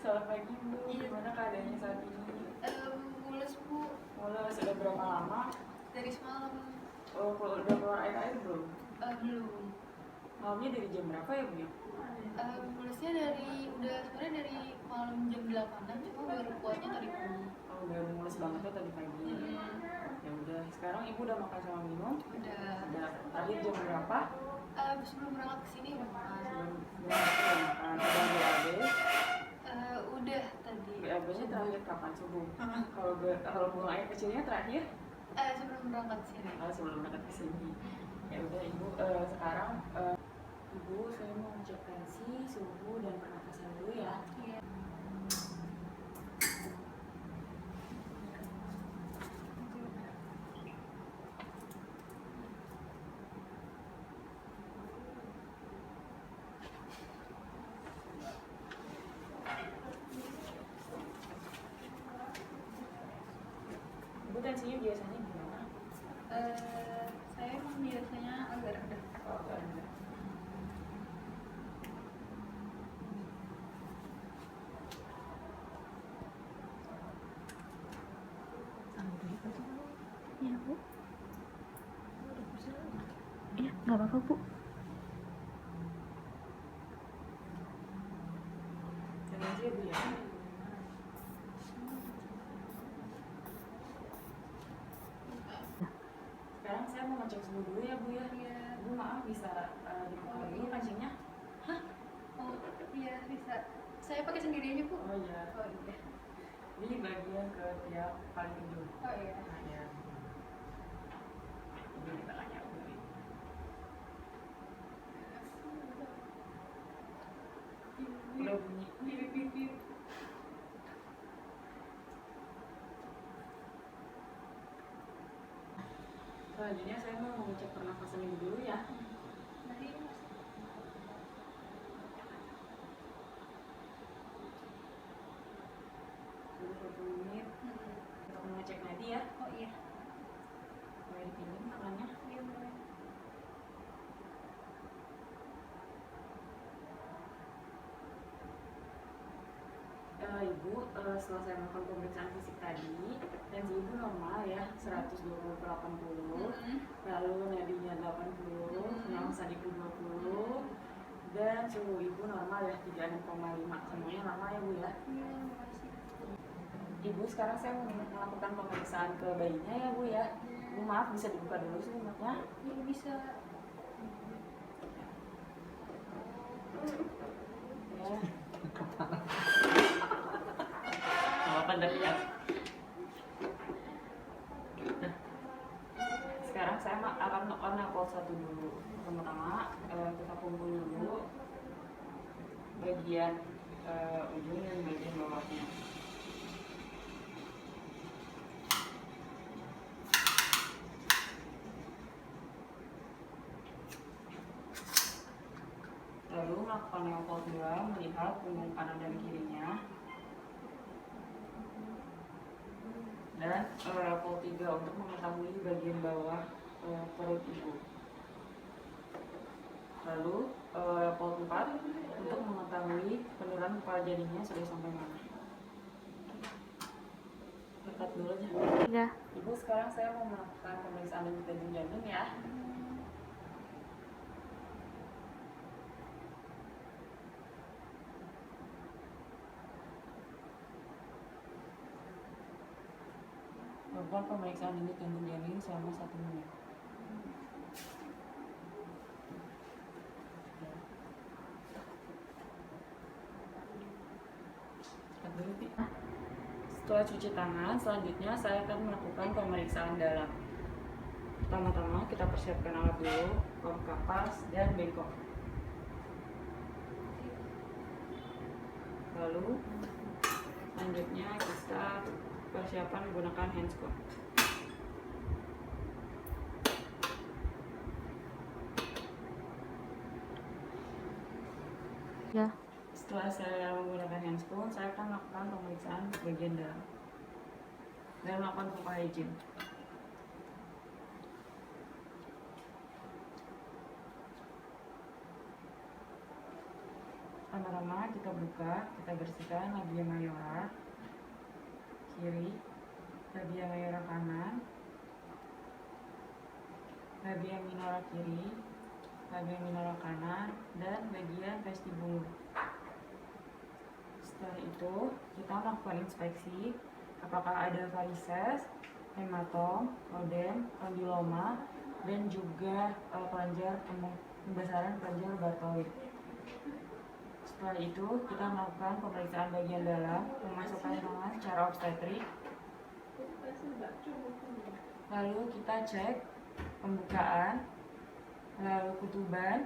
selamat pagi Bu. Iya. Gimana keadaannya saat ini? Mules Bu, Mulai sudah berapa lama? dari semalam. Oh, udah keluar air belum? Belum. Malamnya dari jam berapa ya Bu ya? Mulesnya sebenarnya dari malam jam 8-an, cuma baru kuatnya tadi pagi. Oh, udah mulus banget ya tadi pagi. Ya udah, sekarang Ibu udah makan sama minum? Udah. Udah. Tadi jam berapa? Sebelum berangkat ke sini udah makan. Udah makan. Udah BAB. Udah tadi. BAB-nya terakhir kapan subuh? Kalau buang air kecilnya terakhir? Sebelum berangkat ke sini. Sebelum berangkat ke sini. Ya udah Ibu, sekarang Ibu, saya mau ngecek tensi, suhu, dan pernapasan dulu ya. Iya. Ibu tensinya biasanya gimana? Saya biasanya agak rendah. Oh, agak rendah. Iya Bu. Iya nggak apa-apa Bu. Tenang aja Bu ya. Sekarang saya mau ngecek suhu dulu ya Bu ya. Iya. Bu maaf bisa dibuka dulu kancingnya? Oh iya bisa. Saya pakai sendiri aja Bu. Oh iya. Oh iya. Ini bagian ke tiap paling ujung. Oh iya. Nah ya. Ini di tengahnya Bu. Udah bunyi. Selanjutnya saya mau mengecek pernapasan Ibu dulu ya. Dulu 20 menit untuk mengecek nadi ya. Oh iya. Boleh dipinjam tangannya. Iya boleh. Ibu, setelah saya melakukan pemeriksaan fisik tadi, tensi Ibu normal ya, 120 per 80, lalu nadinya 80, pernapasan Ibu 20, dan suhu Ibu normal ya, 36,5, semuanya normal ya Bu ya. Iya, makasih. Ibu, sekarang saya mau melakukan pemeriksaan ke bayinya ya Bu ya. Bu maaf, bisa dibuka dulu selimutnya? Iya bisa. Ya. Apa tadi ya? Nah, sekarang saya akan melakukan napol 1 dulu. Pertama, kita kumpul dulu bagian ujung dan bagian bawahnya. Lalu melakukan napol 2, melihat punggung kanan dan kirinya. Dan level 3 untuk mengetahui bagian bawah perut Ibu. Lalu level 4 untuk mengetahui penurunan kepala janinnya sudah sampai mana. Lihat dulu aja. Iya. Ibu, sekarang saya mau melakukan pemeriksaan denyut jantung ya. Lakukan pemeriksaan denyut jantung selama 1 menit. Setelah cuci tangan, selanjutnya saya akan melakukan pemeriksaan dalam. Pertama-tama kita persiapkan alat dulu, korek kapas dan bengkok. Lalu selanjutnya kita persiapan menggunakan handscoon. Ya. Setelah saya menggunakan handscoon, saya akan melakukan pemeriksaan bagian dalam dan melakukan pompa hygiene. Pertama-tama kita buka, kita bersihkan labia mayora kiri, labia mayora kanan, labia minora kiri, labia minora kanan, dan bagian vestibul. Setelah itu kita melakukan inspeksi apakah ada varises, hematom, odem, kondiloma, dan juga kelenjar pembesaran kelenjar rheumatoid. Setelah itu kita melakukan pemeriksaan bagian dalam, memasukkan tangan secara obstetrik. Lalu kita cek pembukaan, lalu kutuban,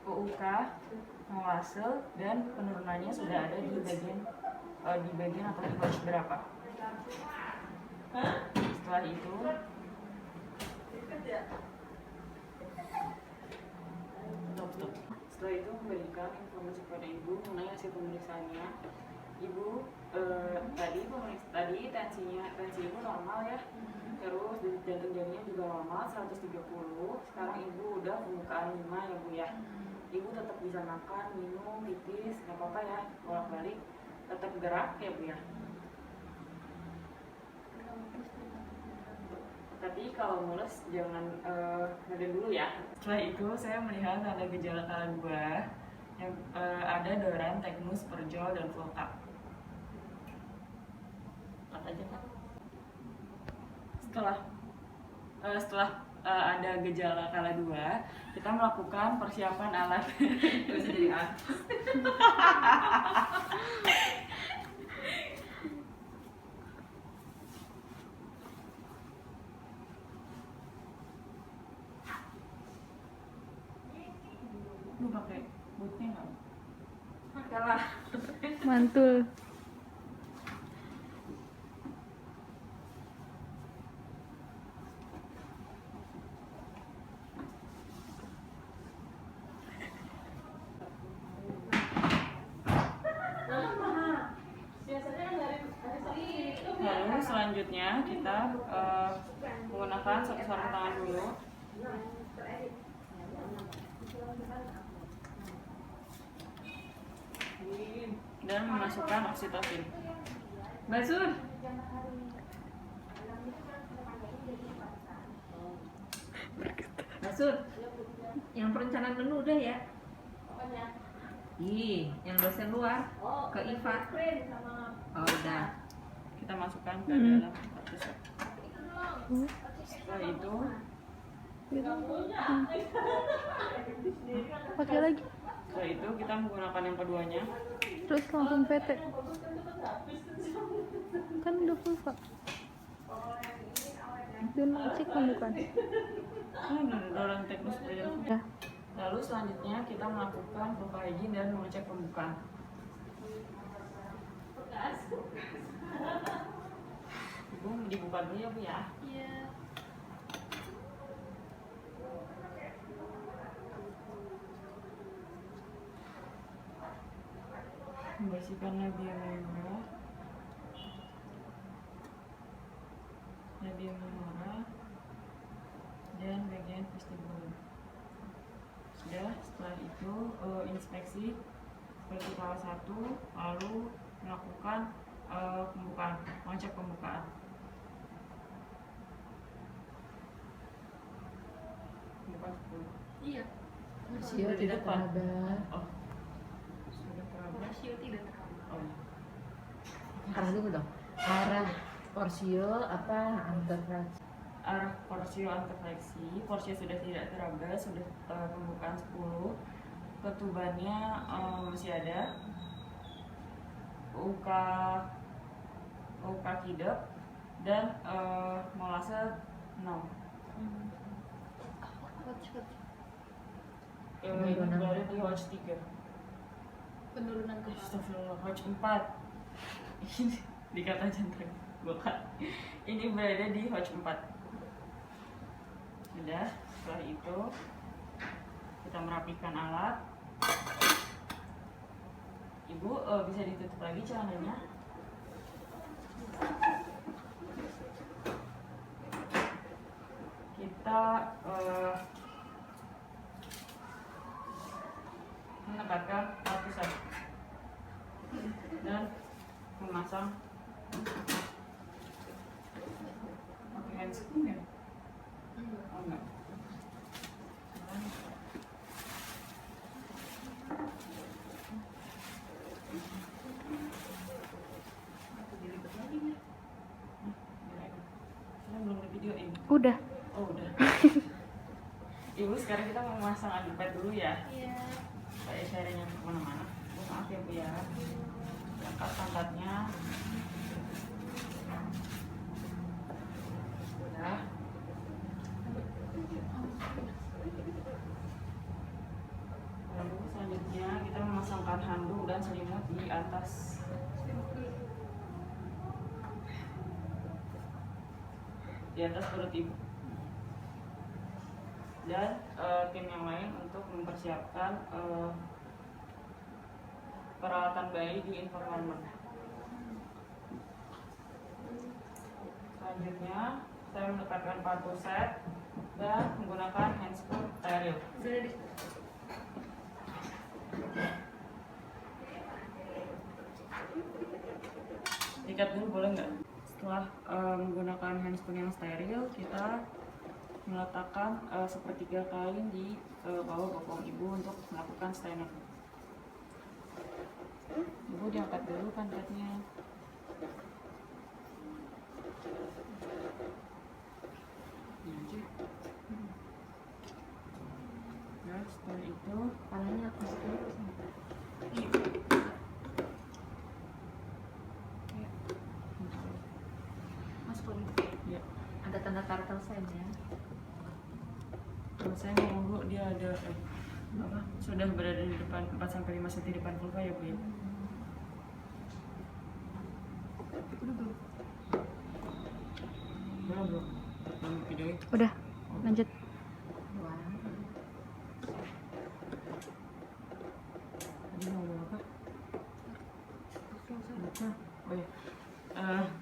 UUK, molase, dan penurunannya sudah ada di bagian atau di pouch berapa. Setelah itu Setelah itu memberikan informasi kepada ibu mengenai hasil pemeriksaannya. Ibu tadi tensi ibu normal ya. Terus denyut jantung jantungnya juga normal 130. Sekarang ibu udah pembukaan 5 ya bu ya. Ibu tetap bisa makan, minum, pipis, nggak apa-apa ya, bolak-balik, tetap gerak ya bu ya. Tapi kalau mules jangan ngeden dulu ya. Setelah itu saya melihat ada gejala kala 2 yang ada doran, teknus, perjol, dan flokap. Lihat aja Pak. Setelah ada gejala kala 2, kita melakukan persiapan alat. Bisa jadi Lu pakai bootnya nggak? Pakai lah. Mantul. Lalu selanjutnya kita menggunakan satu sarung tangan dulu. Dan memasukkan oksitosin. Basur. Basur, yang perencanaan menu udah ya? Ih, yang dosen luar ke IVA. Oh udah. Kita masukkan ke dalam kartu swab. Setelah itu Pakai lagi. Setelah itu kita menggunakan yang keduanya. Terus langsung PT. Kan udah full Pak. Dan cek pembukaan. Doran teknis perjalanan. Ya. Lalu selanjutnya kita melakukan profiling dan mengecek pembukaan. Ibu dibuka dulu ya Bu ya. Iya. Membersihkan labia minora dan bagian vestibul. Sudah, setelah itu inspeksi seperti kala 1, lalu melakukan pembukaan, mengecek pembukaan. Pembukaan 10. Iya. Rasio tidak teraba. Oh, sudah teraba. Rasio tidak terlalu. Oh, iya. Arah dulu dong. Arah porsio apa anterfraksi? Arah porsio anterfleksi, porsio sudah tidak teraba, sudah pembukaan 10. Ketubannya masih ada. UK kidep dan molase 6. Ini berada di watch 3. Penurunan ke Astagfirullah, watch 4. Ini dikata jantung bukan. Ini berada di watch 4. Sudah, setelah itu kita merapikan alat. Ibu bisa ditutup lagi celananya. Kita menempatkan pusat dan memasang pakai handscreen ya? Oh enggak. Belum di videoin. Udah. Oh udah. Ibu sekarang kita mau memasang underpad dulu ya. Iya. Supaya sharingnya kemana-mana. Maaf ya Bu ya. Angkat pantatnya. Udah. Lalu selanjutnya kita memasangkan handuk dan selimut di atas. Di atas perut ibu. Dan tim yang lain untuk mempersiapkan peralatan bayi di environment. Selanjutnya saya mendekatkan partu set dan menggunakan handscrew steril. Ikat dulu boleh nggak? Setelah menggunakan handscrew yang steril, kita meletakkan sepertiga kain di bawah bokong ibu untuk melakukan stand up. Ibu diangkat dulu pantatnya. Ini aja. Nah, setelah itu Palanya aku dulu. Masuk lagi. ya. Ada tanda turtle sign ya. Kalau saya ngomong dia ada apa? Sudah berada di depan 4-5 cm depan vulva ya Bu ya. Belum. Belum videoin. Udah. Lanjut. Wah. Tadi mau ngomong apa? Lupa. Oh ya.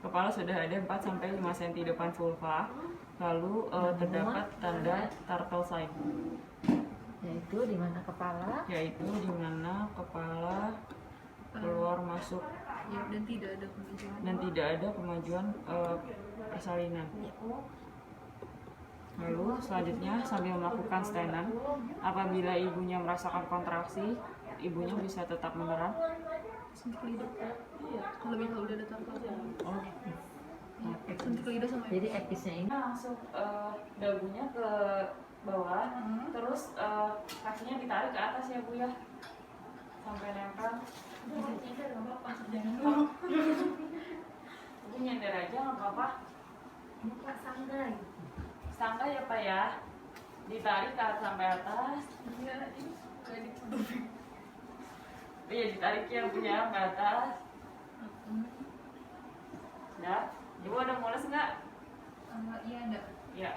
Kepala sudah ada 4-5 cm depan vulva. Lalu terdapat tanda turtle sign, Yaitu di mana kepala? yaitu di mana kepala keluar masuk Ya, dan tidak ada kemajuan. dan tidak ada kemajuan persalinan. Lalu selanjutnya sambil melakukan stand-up, apabila ibunya merasakan kontraksi, ibunya bisa tetap menerang. Sentuh lidah. Iya. Kalau misalnya udah ada tartal. Oh, Sentuh lidah sama Jadi episnya ini langsung dagunya ke bawah, terus kakinya ditarik ke atas ya Bu ya, sampai nempel. Ibu nyender aja nggak apa-apa. buka sanggai. Sangga ya Pak ya, ditarik ke atas sampai atas. Iya, ini kayak di Iya ditarik yang punya ke atas. Ya, Ibu ada mules nggak? Iya ada. Ya,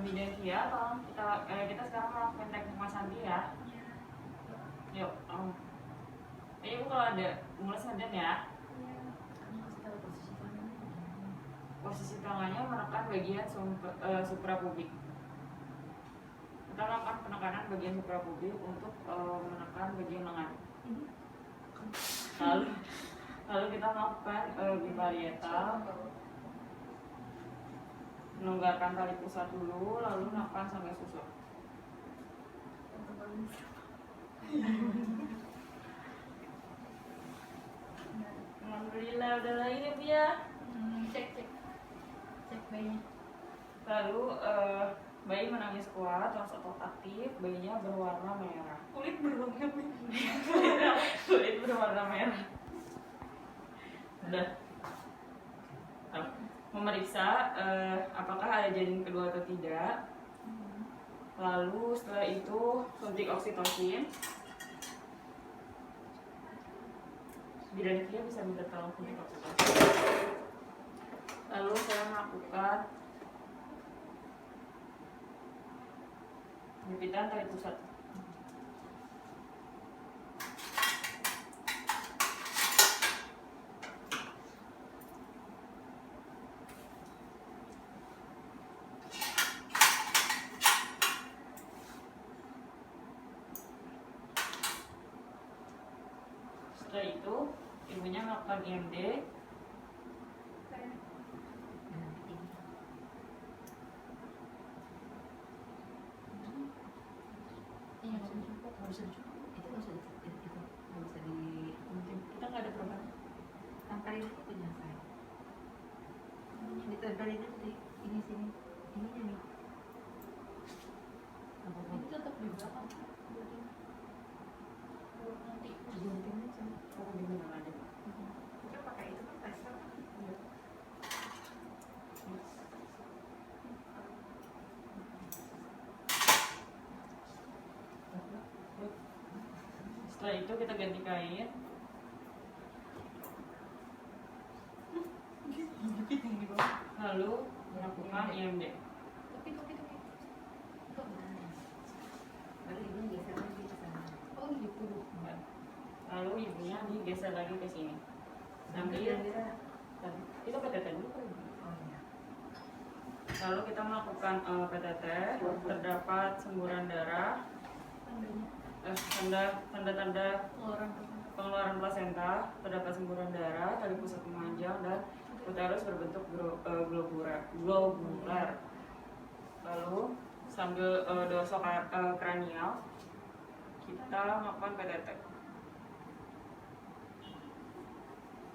bidan Kia, tolong kita sekarang melakukan teknik Mas Andi ya. Yuk, Ibu kalau ada mules ngeden ya. Posisi tangannya menekan bagian suprapubik. Kita melakukan penekanan bagian suprapubik untuk menekan bagian lengan. Lalu kita melakukan biparietal. Melonggarkan tali pusat dulu, lalu napas sampai susuk. Alhamdulillah udah lahir ya Bu ya. Cek bayinya. Lalu bayi menangis kuat, langsung otot aktif, bayinya berwarna merah. Kulit berwarna merah. Kulit berwarna merah. Udah. Memeriksa apakah ada janin kedua atau tidak. Lalu setelah itu suntik oksitosin. Bidan Kia bisa minta tolong suntik oksitosin. Lalu saya melakukan penjepitan tali pusat. Setelah itu ibunya melakukan IMD. Iya. Kita nggak ada perubahan. Ini tetap di belakang. Nanti Oh, di mana ada? Setelah itu kita ganti kain. Lalu melakukan IMD. Topi. Oh gitu. Lalu ibunya digeser lagi ke sini. Sambil itu PTT dulu. Lalu kita melakukan PTT. Terdapat semburan darah, tanda-tanda pengeluaran plasenta, terdapat semburan darah, tali pusat memanjang, dan uterus berbentuk globular. Lalu sambil dorsokranial kita melakukan PTT.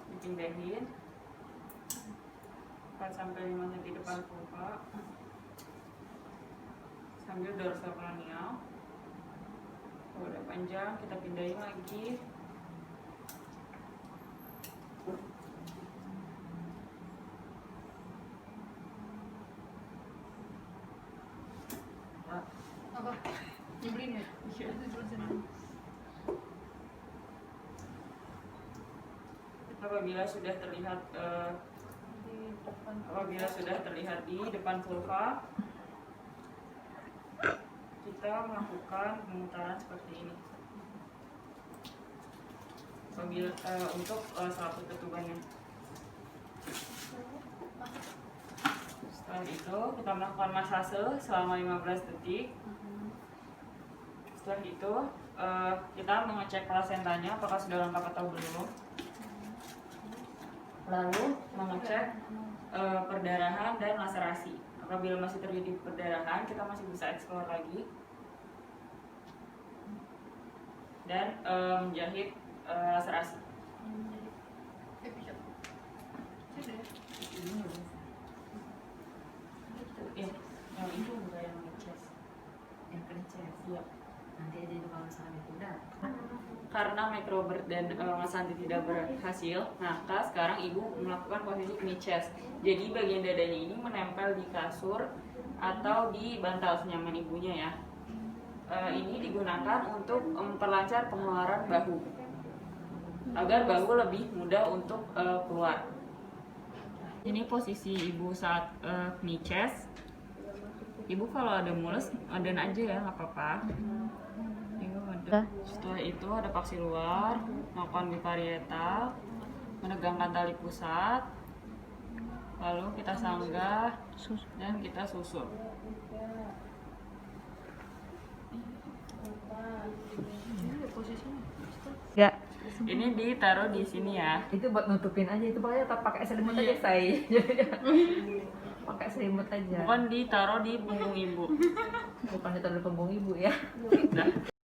Dipindahin 4-5 cm depan vulva sambil dorsokranial. Kalau udah panjang kita pindahin lagi. Apa? Nyebelin ya? Iya. Apabila sudah terlihat di depan vulva, kita melakukan pemutaran seperti ini. Untuk selaput ketubannya. Setelah itu kita melakukan masase selama 15 detik. Setelah itu kita mengecek plasentanya apakah sudah lengkap atau belum. Lalu mengecek perdarahan dan laserasi. Apabila masih terjadi perdarahan, kita masih bisa eksplor lagi dan menjahit laserasi. Ya, yang itu bukan yang ngecas. Iya. Nanti aja itu kalau misalkan itu udah. Karena microbird dan Mas Santi tidak berhasil, maka sekarang ibu melakukan posisi knee chest. Jadi bagian dadanya ini menempel di kasur atau di bantal senyaman ibunya ya. Ini digunakan untuk memperlancar pengeluaran bahu agar bahu lebih mudah untuk keluar. Ini posisi ibu saat knee chest. Ibu kalau ada mules adan aja ya, nggak apa-apa. Setelah itu ada paksi luar, melakukan biparietal, menegangkan tali pusat, lalu kita sanggah dan kita susur. Ya. Ini ditaruh di sini ya. Itu buat nutupin aja, itu pokoknya tetap pakai selimut aja say. Pakai selimut aja. Bukan ditaruh di punggung ibu. Bukan ditaruh di punggung ibu ya. Udah.